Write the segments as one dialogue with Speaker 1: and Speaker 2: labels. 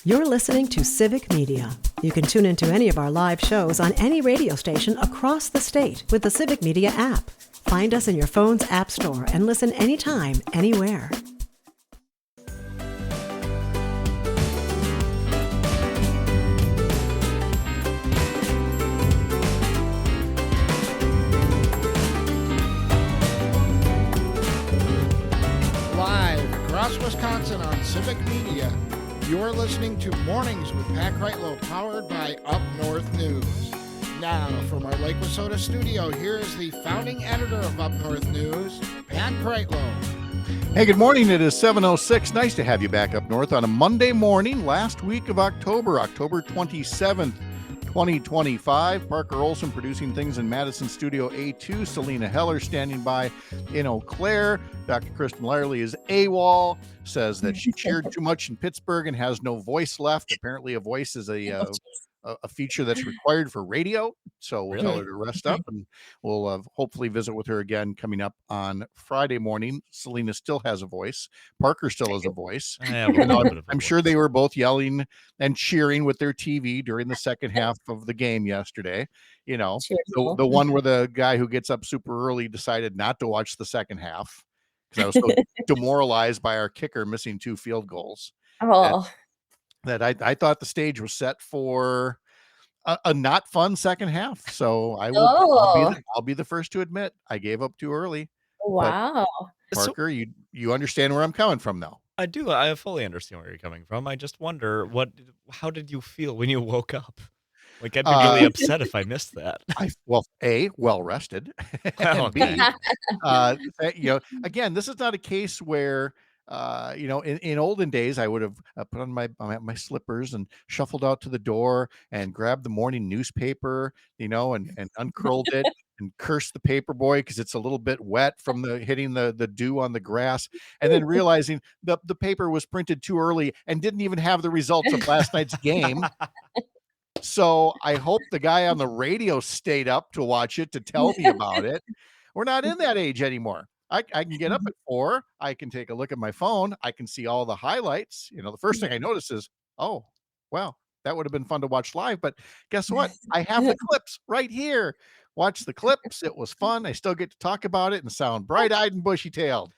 Speaker 1: You're listening to Civic Media. You can tune into any of our live shows on any radio station across the state with the Civic Media app. Find us in your phone's app store and listen anytime, anywhere.
Speaker 2: Live across Wisconsin on Civic Media, you're listening to Mornings with Pat Kreitlow, powered by UpNorthNews. Now, from our Lake Wissota studio, here is the founding editor of UpNorthNews, Pat Kreitlow.
Speaker 3: Hey, good morning. It is 7:06. Nice to have you back up north on a Monday morning, last week of October 27th, 2025. Parker Olson producing things in Madison Studio A2. Salina Heller standing by in Eau Claire. Dr. Kristen Lyerly is AWOL, says that she cheered too much in Pittsburgh and has no voice left. Apparently a voice is a feature that's required for radio. So we'll tell her to rest up, and we'll hopefully visit with her again coming up on Friday morning. Selena still has a voice. Parker still has a voice. I'm sure they were both yelling and cheering with their TV during the second half of the game yesterday. You know, the one where the guy who gets up super early decided not to watch the second half because I was so demoralized by our kicker missing 2 field goals. That I thought the stage was set for a not fun second half. So I'll be the first to admit I gave up too early.
Speaker 4: Wow.
Speaker 3: But Parker, you understand where I'm coming from though.
Speaker 5: I do. I fully understand where you're coming from. I just wonder how did you feel when you woke up? Like, I'd be really upset if I missed that.
Speaker 3: A, well rested. And B, again, this is not a case where in olden days, I would have put on my slippers and shuffled out to the door and grabbed the morning newspaper, and uncurled it and cursed the paper boy because it's a little bit wet from hitting the dew on the grass, and then realizing the paper was printed too early and didn't even have the results of last night's game. So I hope the guy on the radio stayed up to watch it to tell me about it. We're not in that age anymore. I can get up at 4. I can take a look at my phone. I can see all the highlights. The first thing I notice is, oh, wow, that would have been fun to watch live. But guess what? I have the clips right here. Watch the clips. It was fun. I still get to talk about it and sound bright-eyed and bushy-tailed.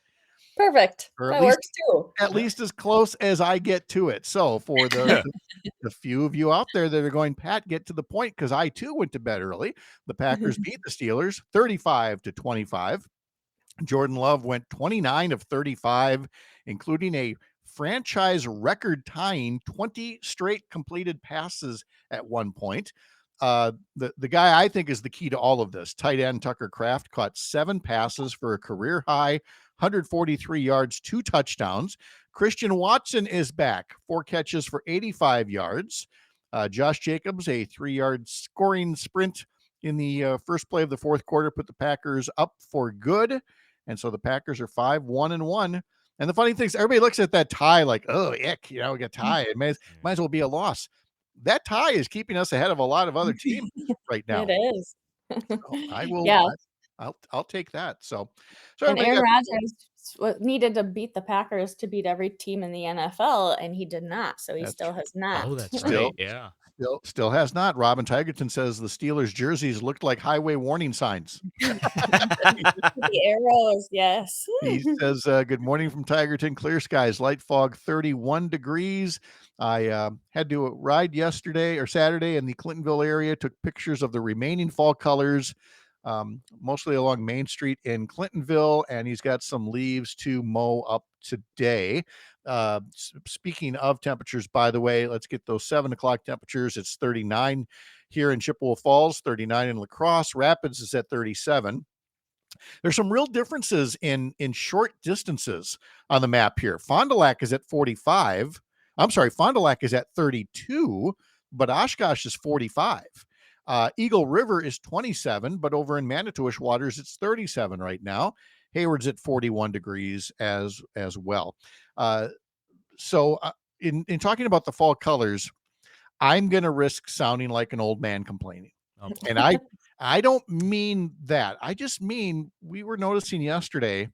Speaker 4: Perfect. That works too.
Speaker 3: At least as close as I get to it. So for the few of you out there that are going, Pat, get to the point, because I too went to bed early. The Packers beat the Steelers 35-25. Jordan Love went 29 of 35, including a franchise record tying 20 straight completed passes at one point. The guy I think is the key to all of this, tight end Tucker Kraft, caught 7 passes for a career high 143 yards, 2 touchdowns. Christian Watson is back, 4 catches for 85 yards. Josh Jacobs, a 3-yard scoring sprint in the first play of the fourth quarter, put the Packers up for good. And so the Packers are 5-1-1. And the funny thing is, everybody looks at that tie like, oh, ick, we got a tie. It might as well be a loss. That tie is keeping us ahead of a lot of other teams right now.
Speaker 4: It is.
Speaker 3: So I will. Yeah. I'll take that. So
Speaker 4: and Aaron Rodgers needed to beat the Packers to beat every team in the NFL, and he did not. So he still has not.
Speaker 5: Oh, that's right. Yeah.
Speaker 3: Still has not. Robin Tigerton says the Steelers jerseys looked like highway warning signs.
Speaker 4: The arrows, yes.
Speaker 3: He says, good morning from Tigerton. Clear skies, light fog, 31 degrees. I had to ride yesterday or Saturday in the Clintonville area, took pictures of the remaining fall colors, mostly along Main Street in Clintonville, and he's got some leaves to mow up today. Speaking of temperatures, by the way, let's get those 7 o'clock temperatures. It's 39 here in Chippewa Falls, 39 in La Crosse. Rapids is at 37. There's some real differences in short distances on the map here. Fond du Lac is at 45. I'm sorry, Fond du Lac is at 32, but Oshkosh is 45. Eagle River is 27, but over in Manitowish waters, it's 37 right now. Hayward's at 41 degrees as well. So in talking about the fall colors, I'm going to risk sounding like an old man complaining. And I don't mean that. I just mean we were noticing yesterday,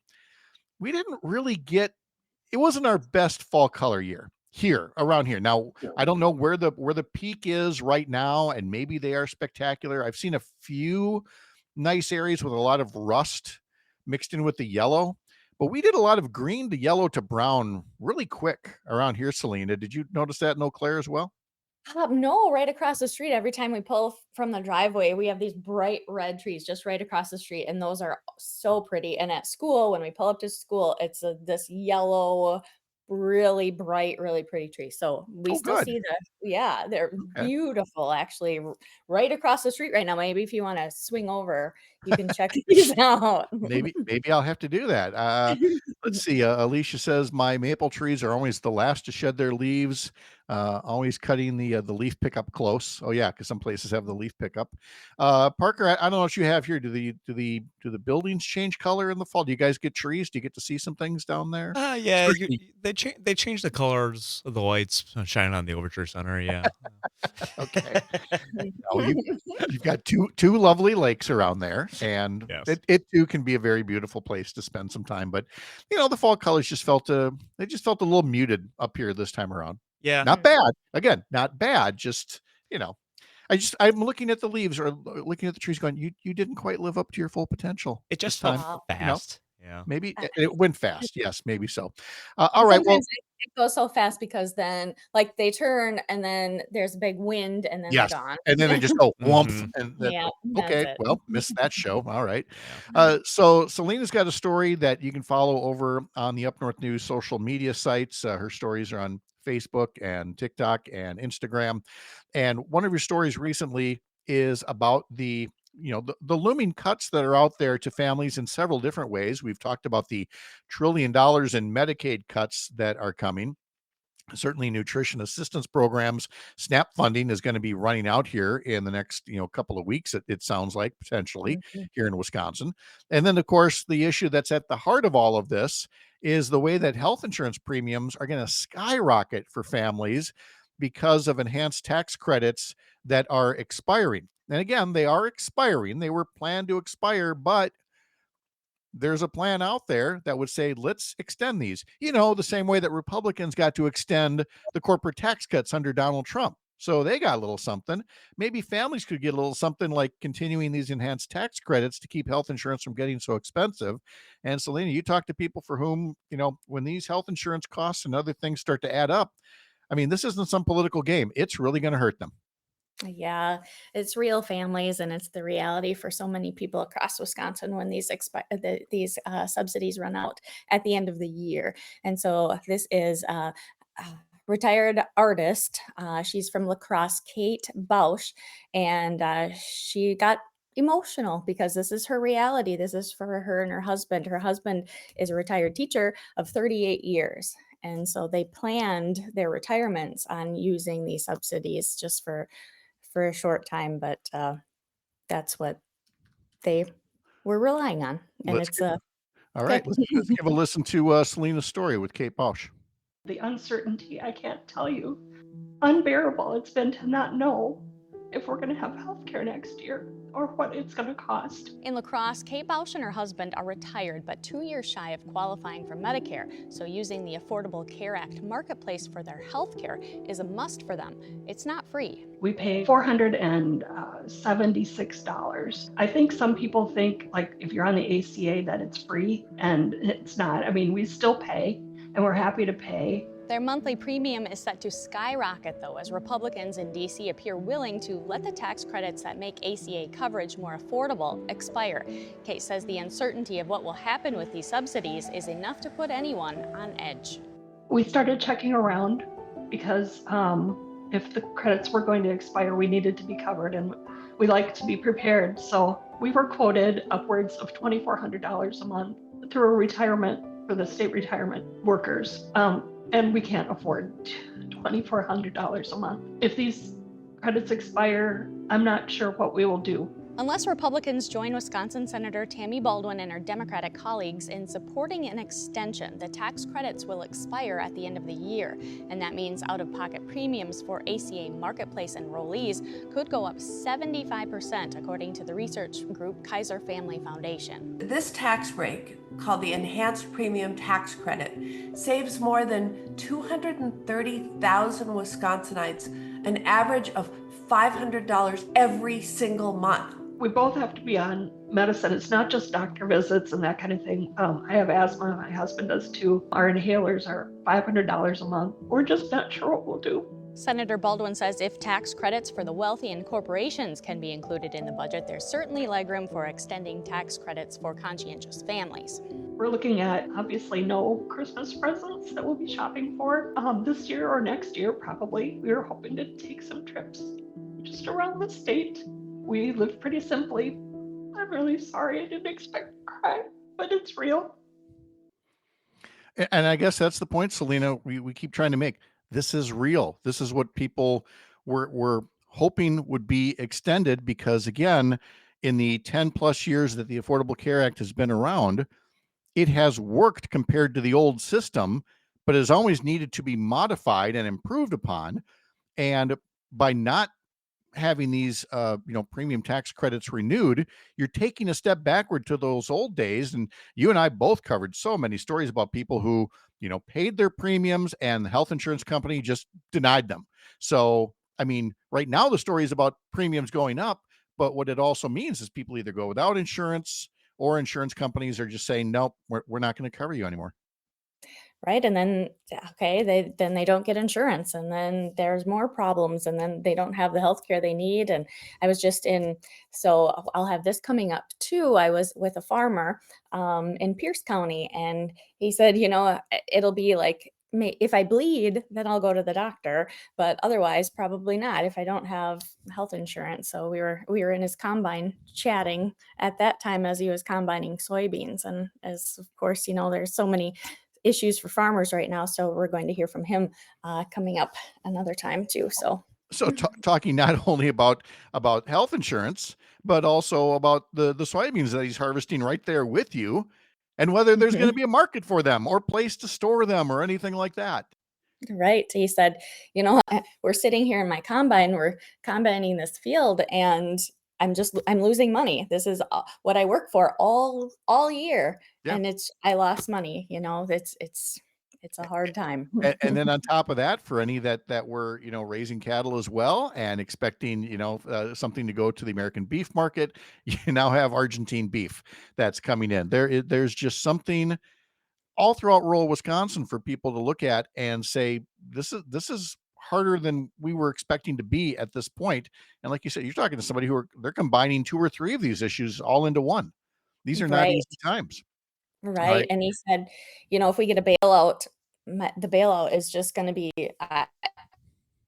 Speaker 3: we didn't really it wasn't our best fall color year. here around here. Now, I don't know where the peak is right now, and maybe they are spectacular. I've seen a few nice areas with a lot of rust mixed in with the yellow, but we did a lot of green to yellow to brown really quick around here, Salina. Did you notice that in Eau Claire as well?
Speaker 4: No, right across the street. Every time we pull from the driveway, we have these bright red trees just right across the street, and those are so pretty. And at school, when we pull up to school, it's this yellow, really bright, really pretty tree. So we
Speaker 3: Oh,
Speaker 4: still
Speaker 3: good.
Speaker 4: see yeah, they're
Speaker 3: Okay.
Speaker 4: beautiful, actually, right across the street right now. Maybe if you want to swing over, you can check these out.
Speaker 3: Maybe I'll have to do that. Let's see. Alicia says my maple trees are always the last to shed their leaves. Always cutting the leaf pickup close. Oh yeah, because some places have the leaf pickup. Parker, I don't know what you have here. Do the buildings change color in the fall? Do you guys get trees? Do you get to see some things down there?
Speaker 5: Yeah,
Speaker 3: Especially-
Speaker 5: they change the colors of the lights shining on the Overture Center. Yeah.
Speaker 3: Okay. No, you've got two lovely lakes around there, and
Speaker 5: Yes.
Speaker 3: it too can be a very beautiful place to spend some time. But the fall colors just felt a little muted up here this time around.
Speaker 5: Yeah.
Speaker 3: Not bad. Again, not bad. Just I'm looking at the leaves or looking at the trees, going, you didn't quite live up to your full potential.
Speaker 5: It just
Speaker 3: this
Speaker 5: felt
Speaker 3: time.
Speaker 5: fast. Yeah.
Speaker 3: Maybe
Speaker 4: Uh,
Speaker 3: it went fast. Yes, maybe so.
Speaker 4: And
Speaker 3: All right. Well,
Speaker 4: sometimes it goes so fast because then, like, they turn and then there's a big wind and then they're
Speaker 3: yes,
Speaker 4: gone.
Speaker 3: and then they just go whoomph,
Speaker 5: Mhm.
Speaker 3: and
Speaker 4: Yeah, that's
Speaker 3: okay,
Speaker 4: it.
Speaker 3: well, missed that show. All right.
Speaker 5: Yeah.
Speaker 3: So Selena's got a story that you can follow over on the Up North News social media sites. Her stories are on Facebook and TikTok and Instagram. And one of your stories recently is about the looming cuts that are out there to families in several different ways. We've talked about the $1 trillion in Medicaid cuts that are coming. Certainly nutrition assistance programs, SNAP funding is going to be running out here in the next couple of weeks, it sounds like, potentially
Speaker 4: Mhm.
Speaker 3: here in Wisconsin. And then of course the issue that's at the heart of all of this is the way that health insurance premiums are going to skyrocket for families because of enhanced tax credits that are expiring. And again, they are expiring. They were planned to expire, but there's a plan out there that would say, let's extend these, the same way that Republicans got to extend the corporate tax cuts under Donald Trump. So they got a little something. Maybe families could get a little something like continuing these enhanced tax credits to keep health insurance from getting so expensive. And Salina, you talk to people for whom, when these health insurance costs and other things start to add up, I mean, this isn't some political game. It's really going to hurt them.
Speaker 4: Yeah, it's real families, and it's the reality for so many people across Wisconsin when these subsidies run out at the end of the year. And so this is a retired artist. She's from La Crosse, Kate Bausch, and she got emotional because this is her reality. This is for her and her husband. Her husband is a retired teacher of 38 years. And so they planned their retirements on using these subsidies just for a short time, but that's what they were relying on, and
Speaker 3: Let's
Speaker 4: it's
Speaker 3: all right.
Speaker 4: good.
Speaker 3: Let's give a listen to Selena's story with Kate Bausch.
Speaker 6: The uncertainty, I can't tell you, unbearable it's been to not know if we're going to have health care next year or what it's going to cost.
Speaker 7: In La Crosse, Kate Bausch and her husband are retired but 2 years shy of qualifying for Medicare, so using the Affordable Care Act marketplace for their health care is a must for them. It's not free.
Speaker 6: We pay $476. I think some people think, like, if you're on the ACA that it's free, and it's not. I mean, we still pay, and we're happy to pay.
Speaker 7: Their monthly premium is set to skyrocket, though, as Republicans in D.C. appear willing to let the tax credits that make ACA coverage more affordable expire. Kate says the uncertainty of what will happen with these subsidies is enough to put anyone on edge.
Speaker 6: We started checking around because if the credits were going to expire, we needed to be covered, and we like to be prepared. So we were quoted upwards of $2,400 a month through a retirement for the state retirement workers. And we can't afford $2,400 a month. If these credits expire, I'm not sure what we will do.
Speaker 7: Unless Republicans join Wisconsin Senator Tammy Baldwin and her Democratic colleagues in supporting an extension, the tax credits will expire at the end of the year. And that means out-of-pocket premiums for ACA marketplace enrollees could go up 75%, according to the research group Kaiser Family Foundation.
Speaker 8: This tax break called the Enhanced Premium Tax Credit saves more than 230,000 Wisconsinites an average of $500 every single month.
Speaker 6: We both have to be on medicine. It's not just doctor visits and that kind of thing. I have asthma, my husband does too. Our inhalers are $500 a month. We're just not sure what we'll do.
Speaker 7: Senator Baldwin says if tax credits for the wealthy and corporations can be included in the budget, there's certainly legroom for extending tax credits for conscientious families.
Speaker 6: We're looking at obviously no Christmas presents that we'll be shopping for this year or next year probably. We were hoping to take some trips just around the state. We live pretty simply. I'm really sorry, I didn't expect to cry, but it's real.
Speaker 3: And I guess that's the point, Salina, we keep trying to make. This is real. This is what people were hoping would be extended because, again, in the 10 plus years that the Affordable Care Act has been around, it has worked compared to the old system, but has always needed to be modified and improved upon. And by not having these premium tax credits renewed, you're taking a step backward to those old days. And you and I both covered so many stories about people who paid their premiums and the health insurance company just denied them. So I mean, right now the story is about premiums going up, but what it also means is people either go without insurance or insurance companies are just saying, nope, we're not going to cover you anymore.
Speaker 4: Right. And then, they don't get insurance, and then there's more problems, and then they don't have the health care they need. And I was just so I'll have this coming up too. I was with a farmer in Pierce County, and he said, it'll be like, if I bleed, then I'll go to the doctor, but otherwise probably not if I don't have health insurance. So we were in his combine chatting at that time as he was combining soybeans. And as of course, there's so many issues for farmers right now. So we're going to hear from him coming up another time too. So
Speaker 3: talking not only about health insurance, but also about the soybeans that he's harvesting right there with you, and whether there's going to be a market for them or place to store them or anything like that.
Speaker 4: Right. He said, we're sitting here in my combine, we're combining this field, and I'm losing money. This is what I work for all year. Yeah. And I lost money, it's a hard time.
Speaker 3: And then on top of that, for any that were, raising cattle as well and expecting, something to go to the American beef market, you now have Argentine beef that's coming in. There's just something all throughout rural Wisconsin for people to look at and say, this is harder than we were expecting to be at this point. And like you said, you're talking to somebody they're combining 2 or 3 of these issues all into one. These are not easy times.
Speaker 4: Right. And he said, if we get a bailout, the bailout is just going to be,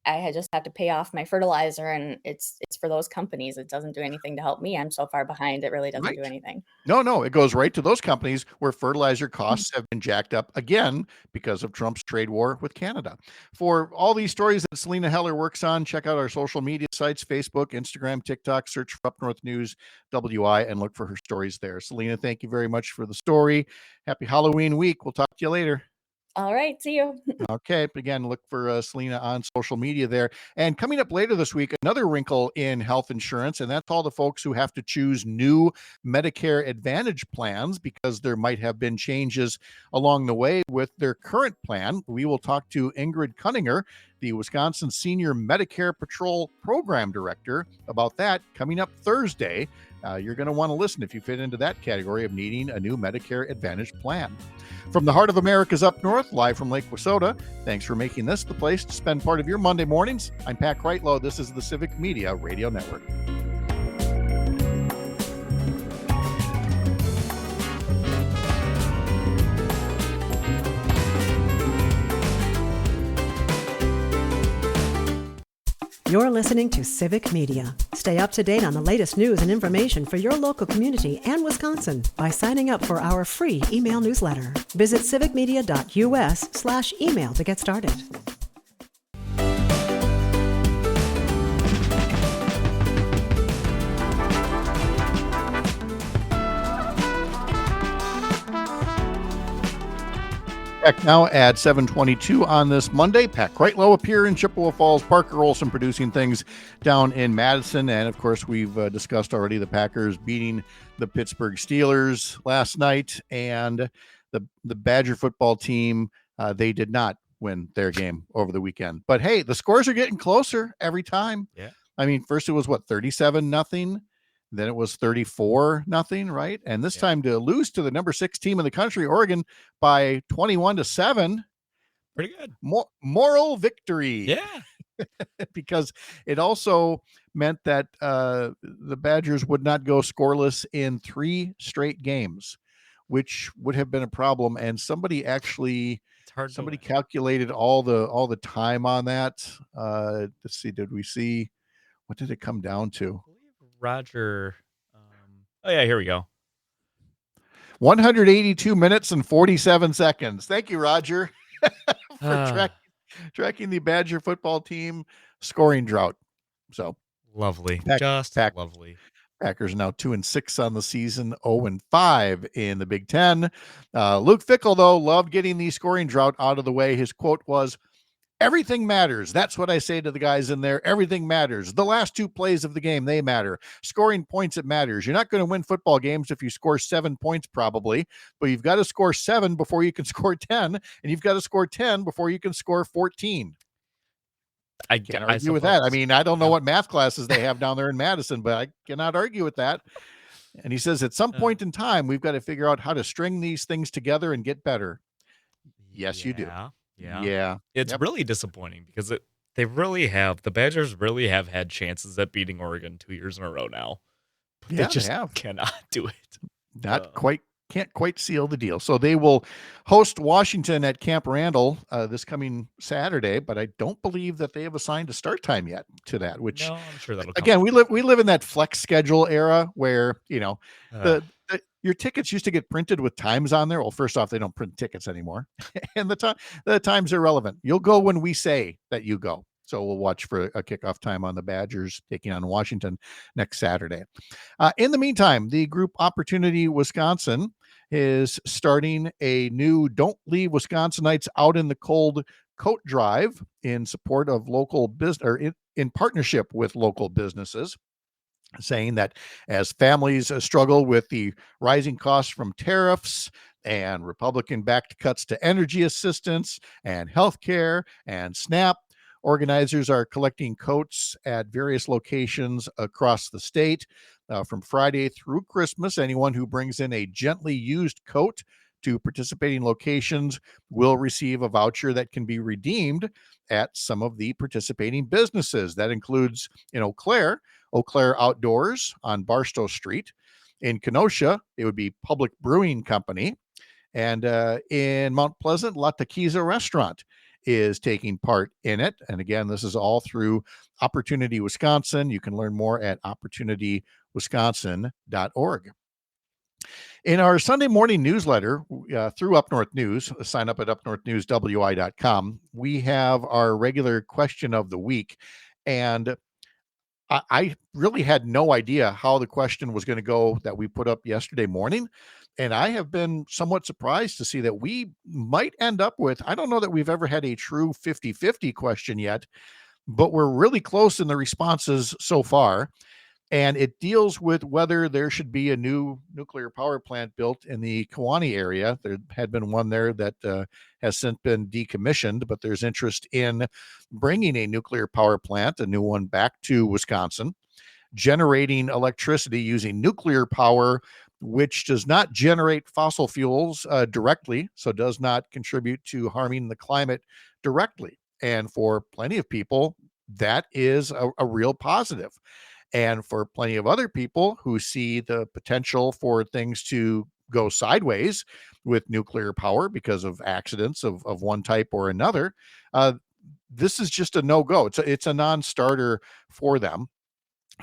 Speaker 4: I just have to pay off my fertilizer, and it's for those companies. It doesn't do anything to help me. I'm so far behind. It really doesn't do anything.
Speaker 3: No, it goes right to those companies where fertilizer costs have been jacked up again because of Trump's trade war with Canada. For all these stories that Salina Heller works on, check out our social media sites, Facebook, Instagram, TikTok, search for Up North News WI and look for her stories there. Salina, thank you very much for the story. Happy Halloween week. We'll talk to you later.
Speaker 4: All right. See you.
Speaker 3: Okay. But again, look for Salina on social media there. And coming up later this week, another wrinkle in health insurance, and that's all the folks who have to choose new Medicare Advantage plans because there might have been changes along the way with their current plan. We will talk to Ingrid Cunninger, the Wisconsin Senior Medicare Patrol Program Director, about that coming up Thursday. You're going to want to listen if you fit into that category of needing a new Medicare Advantage plan. From the heart of America's Up North, live from Lake Wissota, thanks for making this the place to spend part of your Monday mornings. I'm Pat Kreitlow. This is the Civic Media Radio Network.
Speaker 1: You're listening to Civic Media. Stay up to date on the latest news and information for your local community and Wisconsin by signing up for our free email newsletter. Visit civicmedia.us/email to get started.
Speaker 3: Back now at 7:22 on this Monday. Pat Kreitlow up here in Chippewa Falls. Parker Olson producing things down in Madison. And, of course, we've discussed already the Packers beating the Pittsburgh Steelers last night. And the Badger football team, they did not win their game over the weekend. But, hey, the scores are getting closer every time.
Speaker 5: Yeah.
Speaker 3: I mean, first it was, 37-0. Then it was 34-0, right? And this time to lose to the number 6 team in the country, Oregon, by 21-7.
Speaker 5: Pretty good.
Speaker 3: Moral victory.
Speaker 5: Yeah.
Speaker 3: Because it also meant that the Badgers would not go scoreless in 3 straight games, which would have been a problem. And somebody actually, calculated all the time on that. Let's see, did we see, what did it come down to?
Speaker 5: Roger. Oh, yeah, here we go.
Speaker 3: 182 minutes and 47 seconds. Thank you, Roger, for tracking the Badger football team scoring drought. So
Speaker 5: lovely. Lovely.
Speaker 3: Packers now 2-6 on the season, 0-5 in the Big Ten. Luke Fickell, though, loved getting the scoring drought out of the way. His quote was, "Everything matters." That's what I say to the guys in there. Everything matters. The last 2 plays of the game, they matter. Scoring points, it matters. You're not going to win football games if you score 7 points, probably, but you've got to score 7 before you can score 10, and you've got to score 10 before you can score 14. I can't argue with that. I mean, I don't know what math classes they have down there in Madison, but I cannot argue with that. And he says, at some point in time, we've got to figure out how to string these things together and get better. Yes, you do.
Speaker 5: Yeah. It's really disappointing because the Badgers really have had chances at beating Oregon 2 years in a row now. But they just cannot do it.
Speaker 3: Can't quite seal the deal. So they will host Washington at Camp Randall this coming Saturday, but I don't believe that they have assigned a start time yet to that, which,
Speaker 5: no, I'm sure that'll
Speaker 3: again, we live in that flex schedule era where, your tickets used to get printed with times on there. Well, first off, they don't print tickets anymore. And the times are relevant. You'll go when we say that you go. So we'll watch for a kickoff time on the Badgers taking on Washington next Saturday. In the meantime, the group Opportunity Wisconsin is starting a new Don't Leave Wisconsinites Out in the Cold coat drive in support of local business, or in partnership with local businesses, saying that as families struggle with the rising costs from tariffs and Republican-backed cuts to energy assistance and healthcare and SNAP, organizers are collecting coats at various locations across the state from Friday through Christmas. Anyone who brings in a gently used coat to participating locations will receive a voucher that can be redeemed at some of the participating businesses. That includes in Eau Claire Outdoors on Barstow Street. In Kenosha, it would be Public Brewing Company. And in Mount Pleasant, La Taquiza Restaurant is taking part in it. And again, this is all through Opportunity Wisconsin. You can learn more at opportunitywisconsin.org. In our Sunday morning newsletter through Up North News, sign up at upnorthnewswi.com, we have our regular question of the week. And I really had no idea how the question was going to go that we put up yesterday morning. And I have been somewhat surprised to see that we might end up with, I don't know that we've ever had a true 50-50 question yet, but we're really close in the responses so far. And it deals with whether there should be a new nuclear power plant built in the Kewanee area. There had been one there that has since been decommissioned, but there's interest in bringing a nuclear power plant, a new one, back to Wisconsin, generating electricity using nuclear power, which does not generate fossil fuels directly, so does not contribute to harming the climate directly. And for plenty of people, that is a real positive. And for plenty of other people who see the potential for things to go sideways with nuclear power because of accidents of one type or another, this is just a no-go. It's a non-starter for them.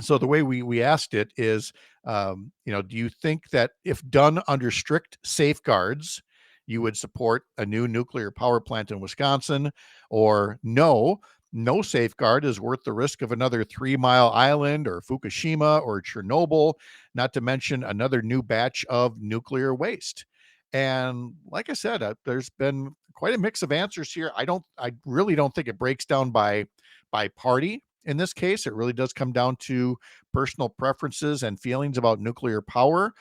Speaker 3: So the way we asked it is, do you think that if done under strict safeguards, you would support a new nuclear power plant in Wisconsin, or no safeguard is worth the risk of another 3 Mile Island or Fukushima or Chernobyl, not to mention another new batch of nuclear waste? And like I said, there's been quite a mix of answers here. I really don't think it breaks down by party. In this case, it really does come down to personal preferences and feelings about nuclear power.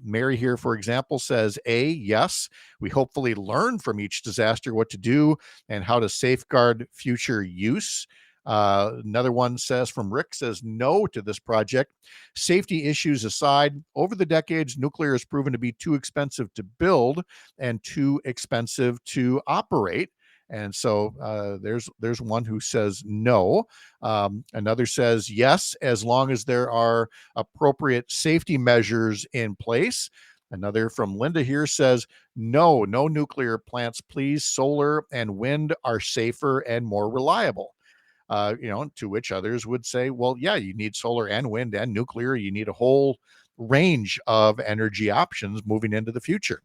Speaker 3: Mary here, for example, says A, yes. We hopefully learn from each disaster what to do and how to safeguard future use. Another one says from Rick says no to this project. Safety issues aside, over the decades, nuclear has proven to be too expensive to build and too expensive to operate. And so there's one who says no. Another says yes, as long as there are appropriate safety measures in place. Another from Linda here says no nuclear plants, please. Solar and wind are safer and more reliable. To which others would say, well, yeah, you need solar and wind and nuclear. You need a whole range of energy options moving into the future.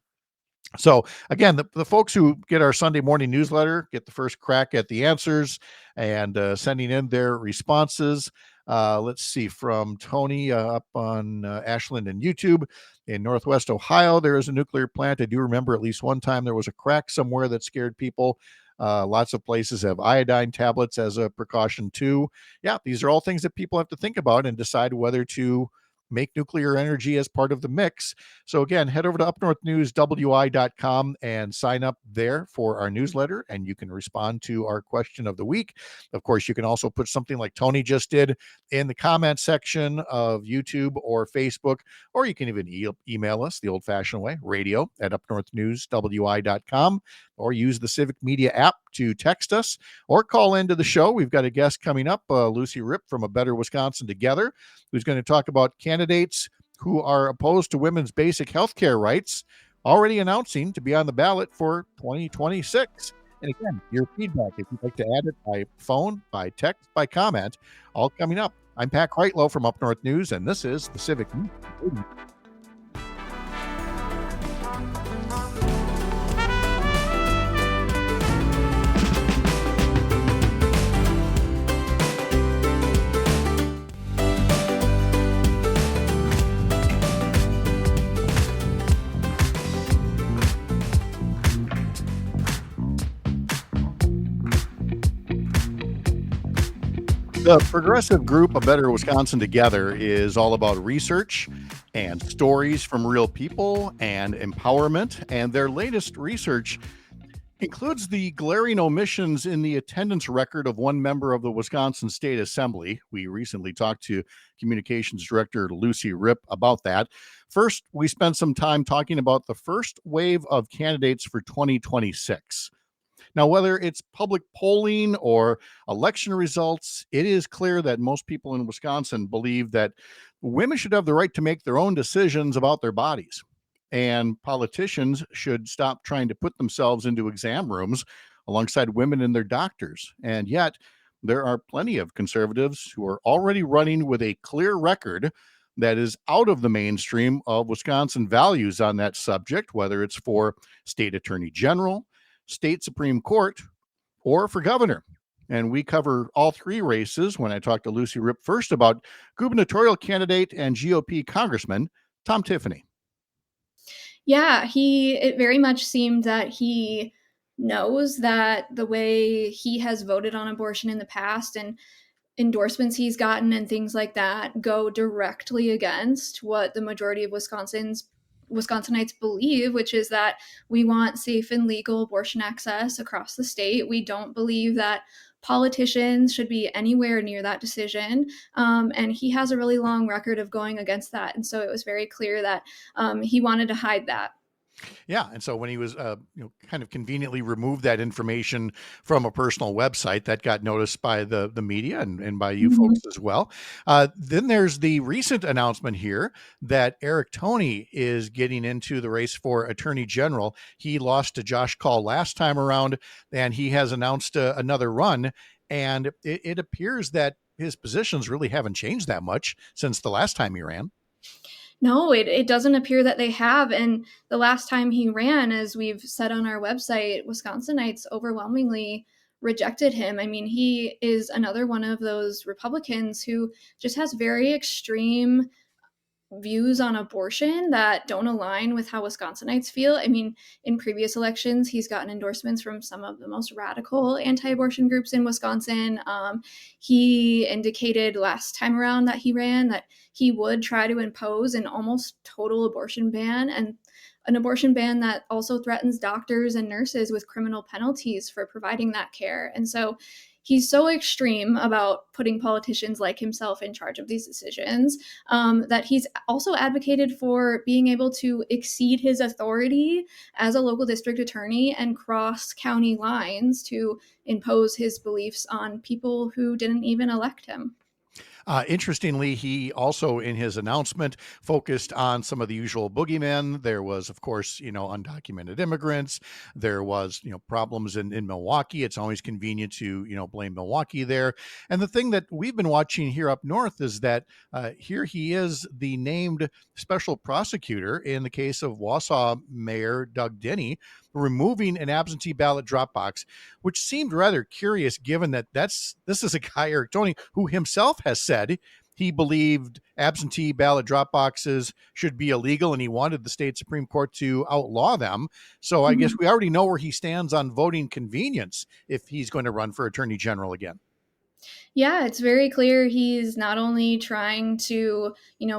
Speaker 3: So again, the folks who get our Sunday morning newsletter get the first crack at the answers and sending in their responses. Let's see, from Tony up on Ashland and YouTube in Northwest Ohio, there is a nuclear plant. I do remember at least one time there was a crack somewhere that scared people. Lots of places have iodine tablets as a precaution too. Yeah, these are all things that people have to think about and decide whether to make nuclear energy as part of the mix. So again, head over to UpNorthNewsWI.com and sign up there for our newsletter, and you can respond to our question of the week. Of course, you can also put something like Tony just did in the comment section of YouTube or Facebook, or you can even email us the old-fashioned way, radio@UpNorthNewsWI.com, or use the Civic Media app to text us or call into the show. We've got a guest coming up, Lucy Ripp from A Better Wisconsin Together, who's going to talk about candidates who are opposed to women's basic health care rights, already announcing to be on the ballot for 2026. And again, your feedback, if you'd like to add it by phone, by text, by comment, all coming up. I'm Pat Kreitlow from Up North News, and this is the Civic News. The progressive group A Better Wisconsin Together is all about research and stories from real people and empowerment. And their latest research includes the glaring omissions in the attendance record of one member of the Wisconsin State Assembly. We recently talked to Communications Director Lucy Ripp about that. First, we spent some time talking about the first wave of candidates for 2026. Now, whether it's public polling or election results, it is clear that most people in Wisconsin believe that women should have the right to make their own decisions about their bodies. And politicians should stop trying to put themselves into exam rooms alongside women and their doctors. And yet, there are plenty of conservatives who are already running with a clear record that is out of the mainstream of Wisconsin values on that subject, whether it's for state attorney general, state Supreme Court, or for governor. And we cover all three races when I talked to Lucy Ripp first about gubernatorial candidate and GOP Congressman Tom Tiffany.
Speaker 9: Yeah, it very much seemed that he knows that the way he has voted on abortion in the past and endorsements he's gotten and things like that go directly against what the majority of Wisconsinites believe, which is that we want safe and legal abortion access across the state. We don't believe that politicians should be anywhere near that decision. And he has a really long record of going against that. And so it was very clear that he wanted to hide that.
Speaker 3: Yeah. And so when he was, kind of conveniently removed that information from a personal website, that got noticed by the media and by you folks as well. Then there's the recent announcement here that Eric Toney is getting into the race for Attorney General. He lost to Josh Call last time around, and he has announced another run. And it appears that his positions really haven't changed that much since the last time he ran.
Speaker 9: No, it doesn't appear that they have. And the last time he ran, as we've said on our website, Wisconsinites overwhelmingly rejected him. I mean, he is another one of those Republicans who just has very extreme views on abortion that don't align with how Wisconsinites feel. I mean, in previous elections, he's gotten endorsements from some of the most radical anti-abortion groups in Wisconsin. He indicated last time around that he ran that he would try to impose an almost total abortion ban, and an abortion ban that also threatens doctors and nurses with criminal penalties for providing that care. And so he's so extreme about putting politicians like himself in charge of these decisions that he's also advocated for being able to exceed his authority as a local district attorney and cross county lines to impose his beliefs on people who didn't even elect him.
Speaker 3: Interestingly, he also, in his announcement, focused on some of the usual boogeymen. There was, of course, undocumented immigrants. There was, problems in Milwaukee. It's always convenient to, blame Milwaukee there. And the thing that we've been watching here up north is that here he is the named special prosecutor in the case of Wausau Mayor Doug Denny, removing an absentee ballot drop box, which seemed rather curious given that this is a guy, Eric Toney, who himself has said he believed absentee ballot drop boxes should be illegal and he wanted the state Supreme Court to outlaw them. So I guess we already know where he stands on voting convenience if he's going to run for attorney general again.
Speaker 9: Yeah, it's very clear he's not only trying to,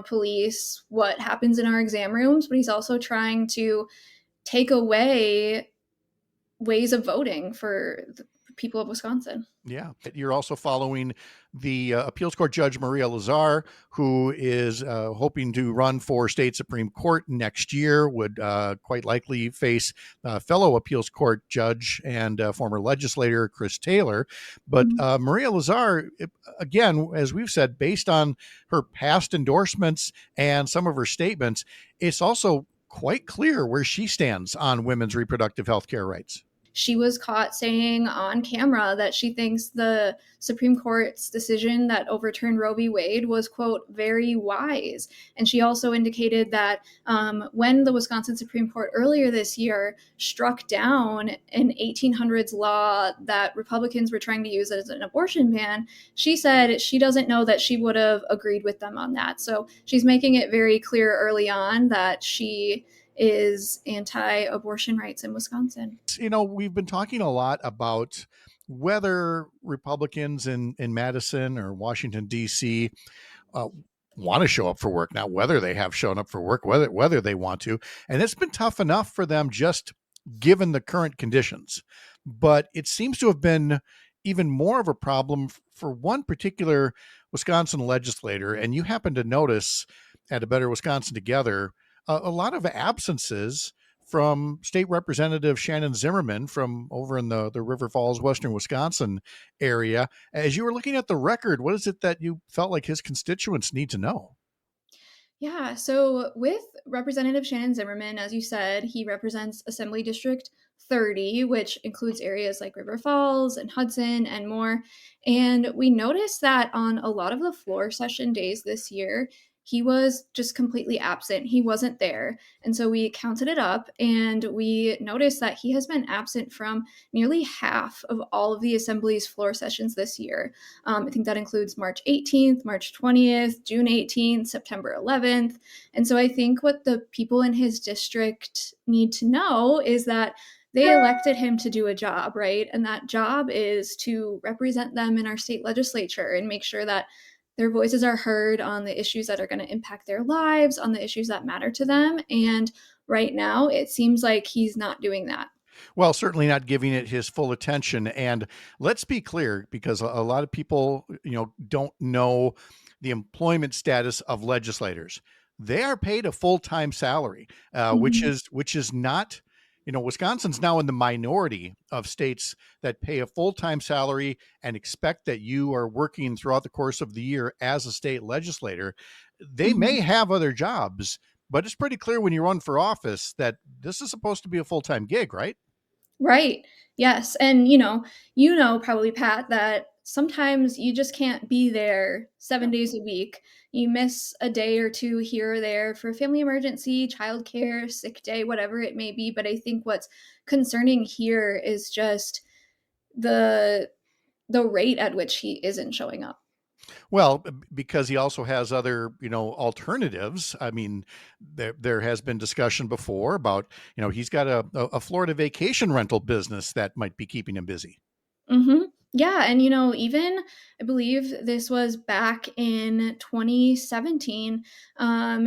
Speaker 9: police what happens in our exam rooms, but he's also trying to take away ways of voting for the people of Wisconsin.
Speaker 3: Yeah. You're also following the appeals court judge, Maria Lazar, who is hoping to run for state Supreme Court next year, would quite likely face fellow appeals court judge and former legislator Chris Taylor. But Maria Lazar, again, as we've said, based on her past endorsements and some of her statements, it's also quite clear where she stands on women's reproductive health care rights.
Speaker 9: She was caught saying on camera that she thinks the Supreme Court's decision that overturned Roe v. Wade was, quote, very wise. And she also indicated that when the Wisconsin Supreme Court earlier this year struck down an 1800s law that Republicans were trying to use as an abortion ban, she said she doesn't know that she would have agreed with them on that. So she's making it very clear early on that she is anti-abortion rights in Wisconsin.
Speaker 3: We've been talking a lot about whether Republicans in Madison or Washington, D.C. Want to show up for work, not whether they have shown up for work, whether they want to. And it's been tough enough for them just given the current conditions. But it seems to have been even more of a problem for one particular Wisconsin legislator. And you happen to notice at A Better Wisconsin Together a lot of absences from State Representative Shannon Zimmerman from over in the River Falls, Western Wisconsin area. As you were looking at the record, what is it that you felt like his constituents need to know?
Speaker 9: Yeah, so with Representative Shannon Zimmerman, as you said, he represents Assembly District 30, which includes areas like River Falls and Hudson and more. And we noticed that on a lot of the floor session days this year, he was just completely absent. He wasn't there. And so we counted it up and we noticed that he has been absent from nearly half of all of the Assembly's floor sessions this year. I think that includes March 18th, March 20th, June 18th, September 11th. And so I think what the people in his district need to know is that they elected him to do a job, right? And that job is to represent them in our state legislature and make sure that their voices are heard on the issues that are going to impact their lives, on the issues that matter to them. And right now, it seems like he's not doing that.
Speaker 3: Well, certainly not giving it his full attention. And let's be clear, because a lot of people, don't know the employment status of legislators. They are paid a full-time salary, which is not. Wisconsin's now in the minority of states that pay a full-time salary and expect that you are working throughout the course of the year as a state legislator. They may have other jobs, but it's pretty clear when you run for office that this is supposed to be a full-time gig, right?
Speaker 9: Right. Yes. And, probably, Pat, that sometimes you just can't be there 7 days a week. You miss a day or two here or there for a family emergency, childcare, sick day, whatever it may be. But I think what's concerning here is just the rate at which he isn't showing up.
Speaker 3: Well, because he also has other, alternatives. I mean, there has been discussion before about, he's got a Florida vacation rental business that might be keeping him busy.
Speaker 9: Mm-hmm. Yeah, and even I believe this was back in 2017.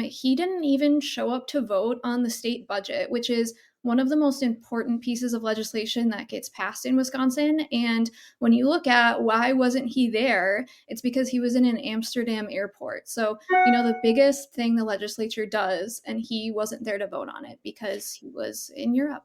Speaker 9: He didn't even show up to vote on the state budget, which is one of the most important pieces of legislation that gets passed in Wisconsin. And when you look at why wasn't he there, it's because he was in an Amsterdam airport. So, the biggest thing the legislature does, and he wasn't there to vote on it because he was in Europe.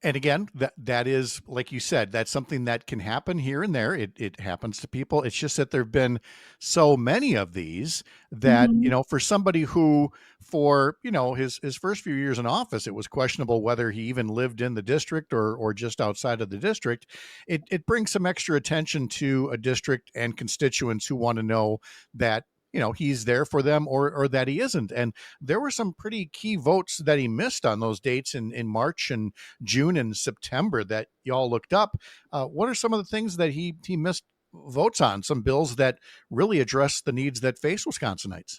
Speaker 3: And again, that is, like you said, that's something that can happen here and there. It happens to people. It's just that there've been so many of these that,
Speaker 9: Mhm.
Speaker 3: for somebody who, for, his first few years in office, it was questionable whether he even lived in the district or just outside of the district. It brings some extra attention to a district and constituents who want to know that, he's there for them or that he isn't. And there were some pretty key votes that he missed on those dates in March and June and September that y'all looked up. What are some of the things that he missed votes on? Some bills that really address the needs that face Wisconsinites.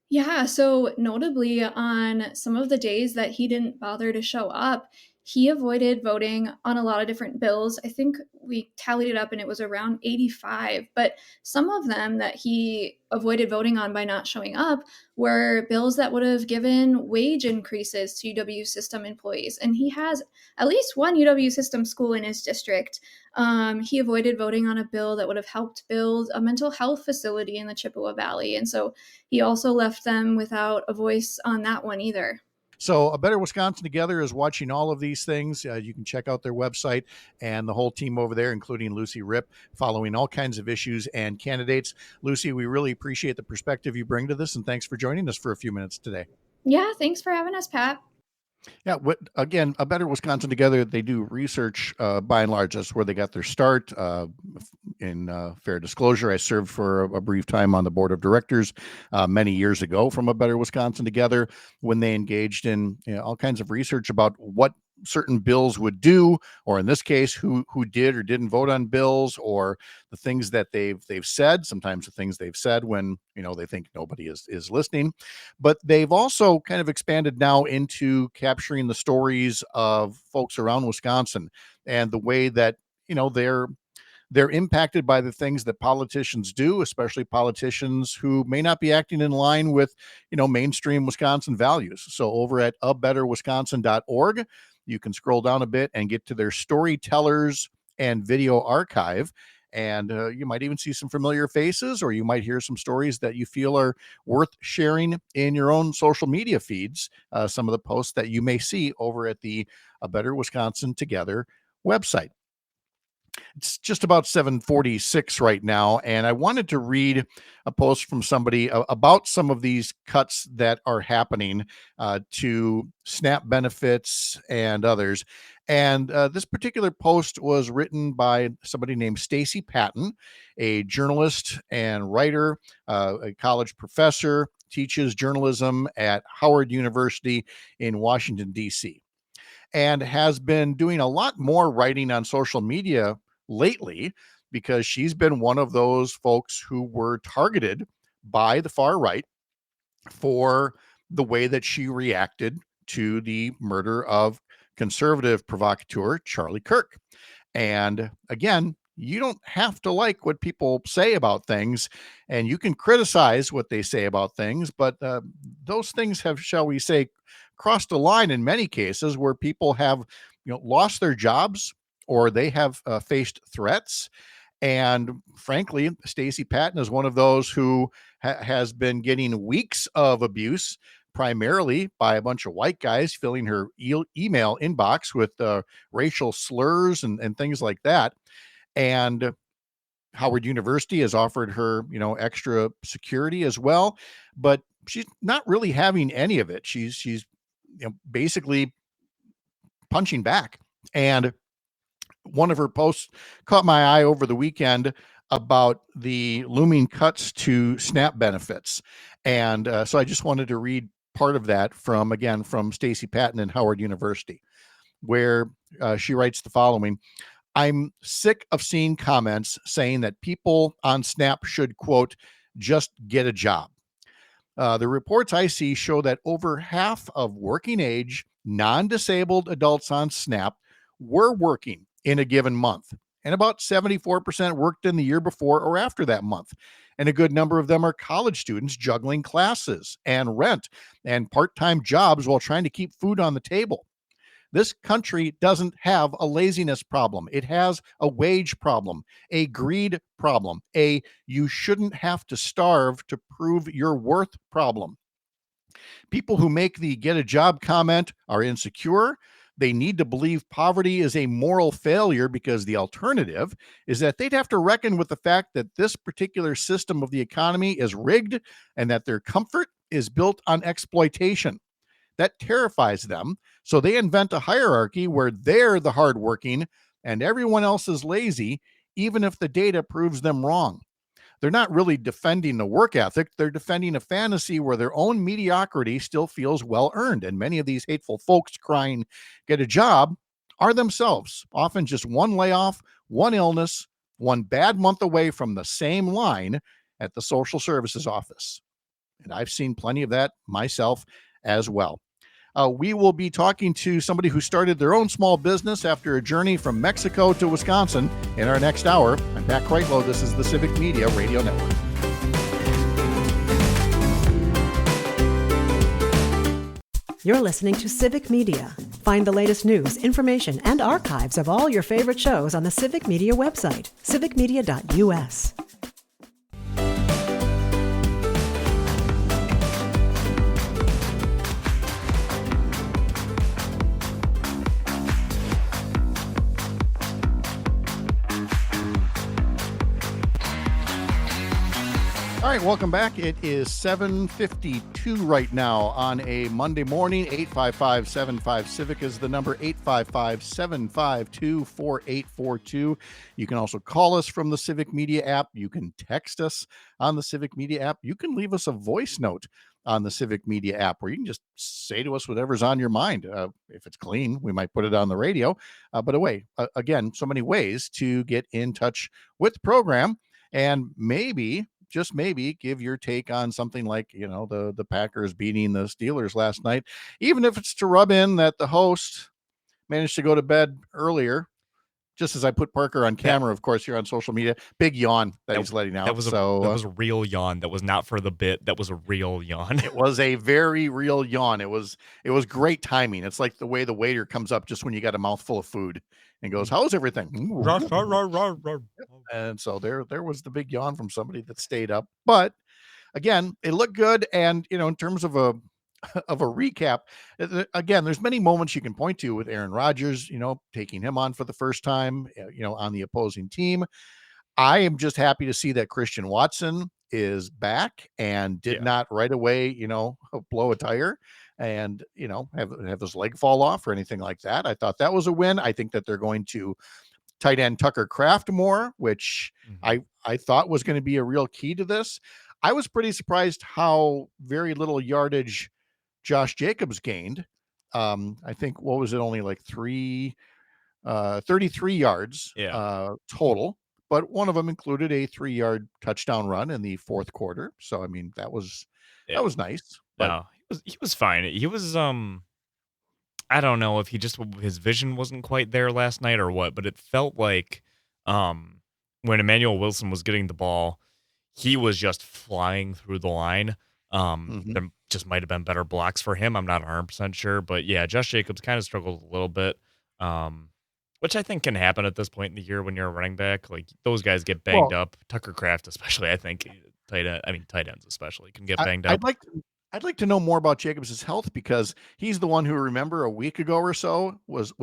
Speaker 9: Yeah, so notably on some of the days that he didn't bother to show up, he avoided voting on a lot of different bills. I think we tallied it up and it was around 85, but some of them that he avoided voting on by not showing up were bills that would have given wage increases to UW system employees. And he has at least one UW system school in his district. He avoided voting on a bill that would have helped build a mental health facility in the Chippewa Valley. And so he also left them without a voice on that one either.
Speaker 3: So A Better Wisconsin Together is watching all of these things. You can check out their website and the whole team over there, including Lucy Ripp, following all kinds of issues and candidates. Lucy, we really appreciate the perspective you bring to this, and thanks for joining us for a few minutes today.
Speaker 9: Yeah, thanks for having us, Pat.
Speaker 3: Yeah, again, A Better Wisconsin Together, they do research by and large. That's where they got their start. In fair disclosure, I served for a brief time on the board of directors many years ago from A Better Wisconsin Together when they engaged in all kinds of research about what certain bills would do, or in this case, who did or didn't vote on bills, or the things that they've said. Sometimes the things they've said when they think nobody is listening. But they've also kind of expanded now into capturing the stories of folks around Wisconsin and the way that they're impacted by the things that politicians do, especially politicians who may not be acting in line with, mainstream Wisconsin values. So over at abetterwisconsin.org, you can scroll down a bit and get to their storytellers and video archive. And you might even see some familiar faces, or you might hear some stories that you feel are worth sharing in your own social media feeds. Some of the posts that you may see over at the A Better Wisconsin Together website. It's just about 7:46 right now, and I wanted to read a post from somebody about some of these cuts that are happening to SNAP benefits and others. And this particular post was written by somebody named Stacy Patton, a journalist and writer, a college professor, teaches journalism at Howard University in Washington, D.C., and has been doing a lot more writing on social media lately because she's been one of those folks who were targeted by the far right for the way that she reacted to the murder of conservative provocateur Charlie Kirk. And again, you don't have to like what people say about things, and you can criticize what they say about things, but those things have, shall we say, crossed a line in many cases where people have lost their jobs, or they have faced threats. And frankly, Stacy Patton is one of those who has been getting weeks of abuse, primarily by a bunch of white guys filling her email inbox with racial slurs and things like that. And Howard University has offered her, extra security as well, but she's not really having any of it. She's basically punching back. And one of her posts caught my eye over the weekend about the looming cuts to SNAP benefits. And so I just wanted to read part of that from Stacy Patton and Howard University, where she writes the following. I'm sick of seeing comments saying that people on Snap should, quote, just get a job. The reports I see show that over half of working age, non-disabled adults on SNAP were working in a given month. And about 74% worked in the year before or after that month. And a good number of them are college students juggling classes and rent and part-time jobs while trying to keep food on the table. This country doesn't have a laziness problem. It has a wage problem, a greed problem, a you shouldn't have to starve to prove your worth problem. People who make the get a job comment are insecure. They need to believe poverty is a moral failure because the alternative is that they'd have to reckon with the fact that this particular system of the economy is rigged and that their comfort is built on exploitation. That terrifies them. So they invent a hierarchy where they're the hardworking and everyone else is lazy, even if the data proves them wrong. They're not really defending the work ethic. They're defending a fantasy where their own mediocrity still feels well earned. And many of these hateful folks crying, get a job, are themselves often just one layoff, one illness, one bad month away from the same line at the social services office. And I've seen plenty of that myself as well. We will be talking to somebody who started their own small business after a journey from Mexico to Wisconsin in our next hour. I'm Pat Kreitlow. This is the Civic Media Radio Network.
Speaker 1: You're listening to Civic Media. Find the latest news, information, and archives of all your favorite shows on the Civic Media website, civicmedia.us.
Speaker 3: All right, welcome back. It is 7:52 right now on a Monday morning. 855-75-CIVIC is the number, 855-752-4842. You can also call us from the Civic Media app. You can text us on the Civic Media app. You can leave us a voice note on the Civic Media app where you can just say to us whatever's on your mind. If it's clean, we might put it on the radio. But again, so many ways to get in touch with the program and maybe just maybe give your take on something like, the Packers beating the Steelers last night, even if it's to rub in that the host managed to go to bed earlier. Just as I put Parker on camera, of course, you're on social media. Big yawn that he's letting out.
Speaker 5: That was a real yawn. That was not for the bit. That was a real yawn.
Speaker 3: It was a very real yawn. It was great timing. It's like the way the waiter comes up just when you got a mouthful of food and goes, "How's everything?" And so there was the big yawn from somebody that stayed up. But again, it looked good. And in terms of a recap, again, there's many moments you can point to with Aaron Rodgers, taking him on for the first time, on the opposing team. I am just happy to see that Christian Watson is back and did not right away, blow a tire and, have his leg fall off or anything like that. I thought that was a win. I think that they're going to tight end Tucker Kraft more, which I thought was going to be a real key to this. I was pretty surprised how very little yardage Josh Jacobs gained. I think, what was it? Only like 33 yards total, but one of them included a 3-yard touchdown run in the fourth quarter. So, I mean, that was nice. But
Speaker 5: no, he was fine. He was, I don't know if his vision wasn't quite there last night or what, but it felt like, when Emmanuel Wilson was getting the ball, he was just flying through the line. There just might have been better blocks for him. I'm not 100% sure, but yeah, Josh Jacobs kind of struggled a little bit, which I think can happen at this point in the year when you're a running back. Like, those guys get banged up. Tucker Kraft, especially, I think tight ends especially can get banged up.
Speaker 3: I'd like to know more about Jacobs' health because he's the one who, remember, a week ago or so was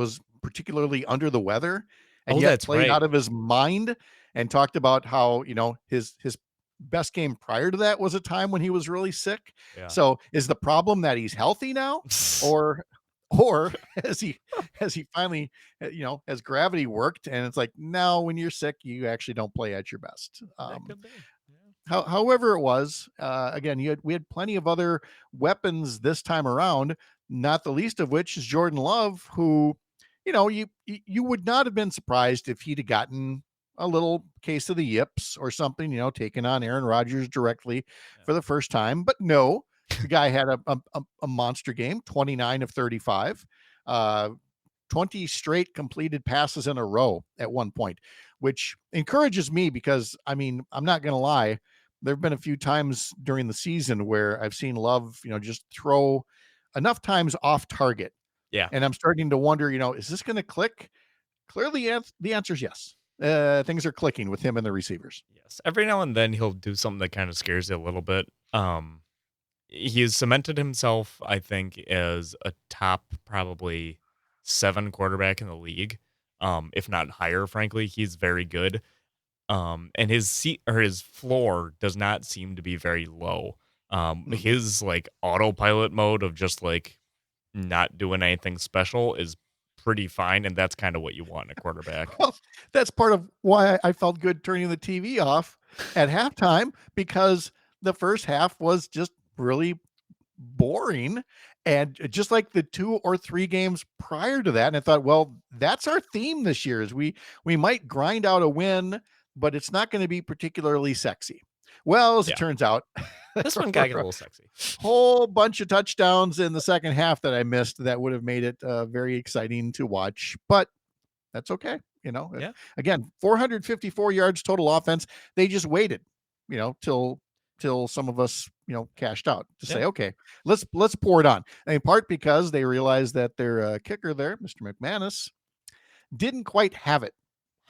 Speaker 3: particularly under the weather and yet played out of his mind and talked about how, his best game prior to that was a time when he was really sick. Yeah. So is the problem that he's healthy now or has he finally, has gravity worked? And it's like, no, when you're sick, you actually don't play at your best. However it was, again, we had plenty of other weapons this time around, not the least of which is Jordan Love, who, you would not have been surprised if he'd have gotten a little case of the yips or something, taking on Aaron Rodgers directly for the first time. But no, the guy had a monster game, 29 of 35, 20 straight completed passes in a row at one point, which encourages me because, I'm not going to lie. There have been a few times during the season where I've seen Love, just throw enough times off target.
Speaker 5: Yeah.
Speaker 3: And I'm starting to wonder, is this going to click? Clearly, the answer is yes. Things are clicking with him and the receivers.
Speaker 5: Yes. Every now and then he'll do something that kind of scares you a little bit. He has cemented himself, I think, as a top probably 7 quarterback in the league, if not higher. Frankly, he's very good. And his floor does not seem to be very low. His like autopilot mode of just like not doing anything special is pretty fine, and that's kind of what you want in a quarterback.
Speaker 3: Well, that's part of why I felt good turning the TV off at halftime, because the first half was just really boring, and just like the 2 or 3 games prior to that. And I thought, well, that's our theme this year, is we might grind out a win, but it's not going to be particularly sexy. Well, as it turns out,
Speaker 5: this one got a little sexy.
Speaker 3: Whole bunch of touchdowns in the second half that I missed that would have made it very exciting to watch, but that's okay. Again, 454 yards total offense. They just waited, till some of us, cashed out to say, okay, let's pour it on. And in part because they realized that their kicker there, Mr. McManus, didn't quite have it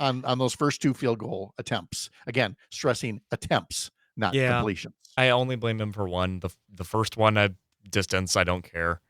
Speaker 3: on those first 2 field goal attempts. Again, stressing attempts, not completions.
Speaker 5: I only blame him for one. The first one at distance, I don't care.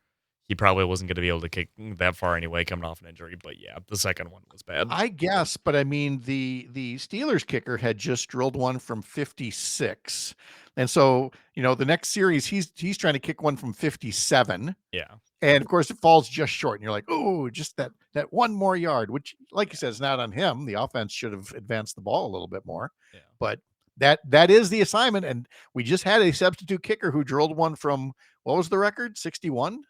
Speaker 5: He probably wasn't going to be able to kick that far anyway, coming off an injury. But yeah, the second one was bad,
Speaker 3: I guess. But I mean, the Steelers kicker had just drilled one from 56, and so the next series he's trying to kick one from 57.
Speaker 5: Yeah.
Speaker 3: And of course, it falls just short, and you're like, oh, just that one more yard, which, like you said, is not on him. The offense should have advanced the ball a little bit more.
Speaker 5: Yeah.
Speaker 3: But that is the assignment. And we just had a substitute kicker who drilled one from, what was the record? 61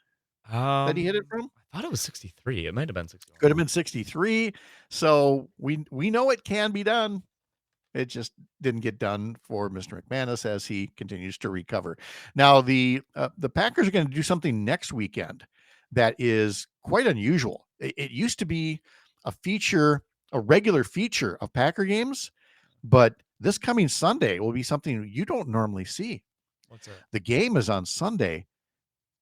Speaker 3: that he hit it from?
Speaker 5: I thought it was 63. It might have been 61.
Speaker 3: Could have been 63. So we know it can be done. It just didn't get done for Mr. McManus as he continues to recover. Now, the Packers are going to do something next weekend that is quite unusual. It used to be a regular feature of Packer games, but this coming Sunday will be something you don't normally see.
Speaker 5: What's that?
Speaker 3: The game is on Sunday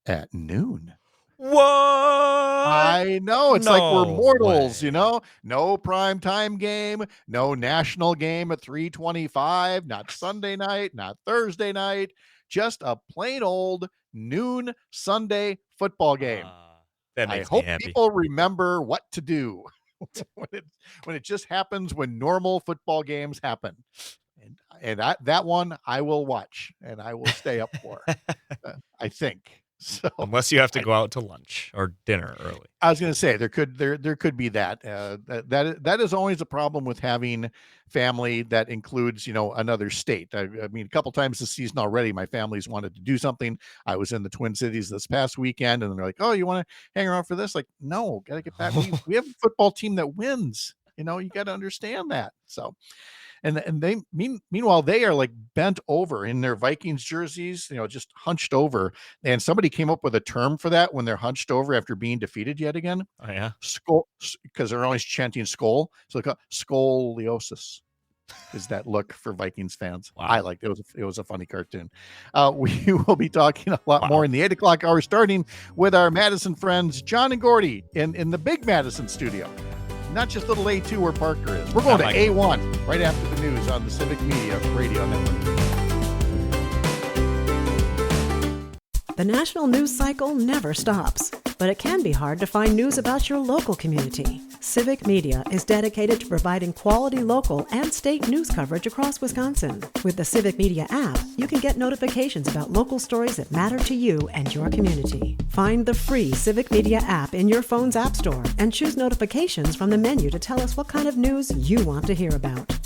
Speaker 3: at noon.
Speaker 5: What?
Speaker 3: I know. It's like we're mortals,
Speaker 5: way.
Speaker 3: No prime time game, no national game at 3:25, not Sunday night, not Thursday night, just a plain old noon Sunday football game.
Speaker 5: That
Speaker 3: I
Speaker 5: makes me
Speaker 3: hope
Speaker 5: happy.
Speaker 3: people remember what to do when it just happens when normal football games happen. And that one I will watch and I will stay up for. I think. So
Speaker 5: Unless you have to go out to lunch or dinner early.
Speaker 3: I was going to say there could be that. That is always a problem with having family that includes another state. I mean, a couple times this season already, my family's wanted to do something. I was in the Twin Cities this past weekend, and they're like, "Oh, you want to hang around for this?" Like, no, got to get back. We have a football team that wins. You got to understand that. So. And they meanwhile, they are like bent over in their Vikings jerseys, just hunched over. And somebody came up with a term for that when they're hunched over after being defeated yet again.
Speaker 5: Oh, yeah.
Speaker 3: Skull, because they're always chanting skull. So they call it scoliosis. Is that look for Vikings fans?
Speaker 5: Wow.
Speaker 3: I liked it. It was a funny cartoon. We will be talking a lot more in the 8:00 hour, starting with our Madison friends, John and Gordy in the big Madison studio. Not just little A2 where Parker is. We're going to A1 right after the news on the Civic Media Radio Network.
Speaker 1: The national news cycle never stops, but it can be hard to find news about your local community. Civic Media is dedicated to providing quality local and state news coverage across Wisconsin. With the Civic Media app, you can get notifications about local stories that matter to you and your community. Find the free Civic Media app in your phone's app store and choose notifications from the menu to tell us what kind of news you want to hear about.